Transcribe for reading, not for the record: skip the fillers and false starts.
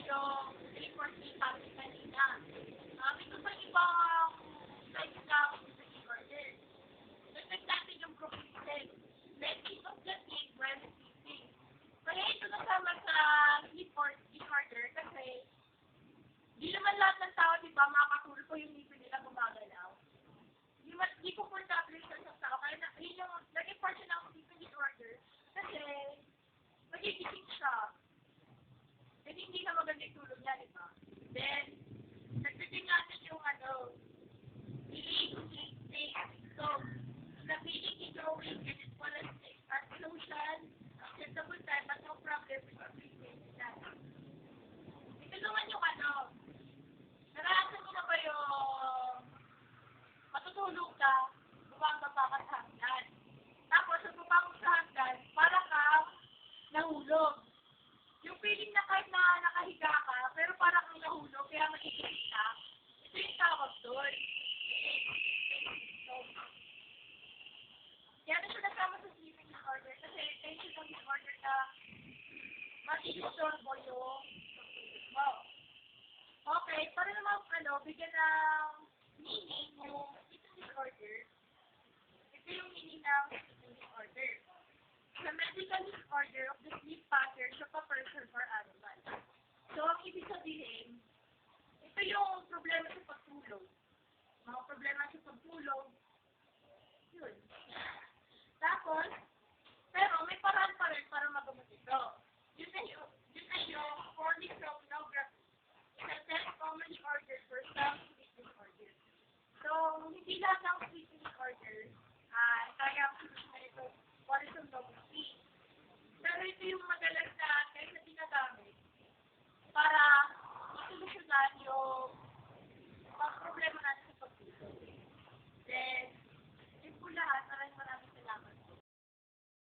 yung report ni Kami kanina. Ito pa ibang type na sleep order. Dagdag natin yung procreation. Message of the sleep when sleeping. Kaya ito nasama sa sleep disorder kasi di naman lahat ng tao, di ba, makakatulog ko yung ngipin nila gumagalaw. Di komportable siya sa tao. Kaya yun yung naging part siya ng sleep disorder kasi magigising siya. Kasi hindi na maganda yung tulog niya, di ba? Then, nagsisin natin yung feeling. So, the feeling is growing and it's full of lotion, acceptable time, but no problem with everything. Ito naman yung naranasan mo na ba yung matutulog ka, bumababa ka sa hagdan. Tapos, sa bumababa sa hagdan, para kang nahulog. Yung feeling na kahit na nakahiga ka, pero parang kang nahulog, kaya makikinig ka, ito yung tawag doon. So, kaya na siya nasama sa sleeping disorder kasi tension ng disorder na matisorbo yung mo. Okay, para naman bigyan ng meaning yung sleeping disorder. Ito yung meaning ng sleeping disorder. The medical disorder of the sleep patterns of a person or animal. So, ang ibig sabihin, ito yung problema sa pagtulog. Mga problema sa pagtulog, yun. Tapos,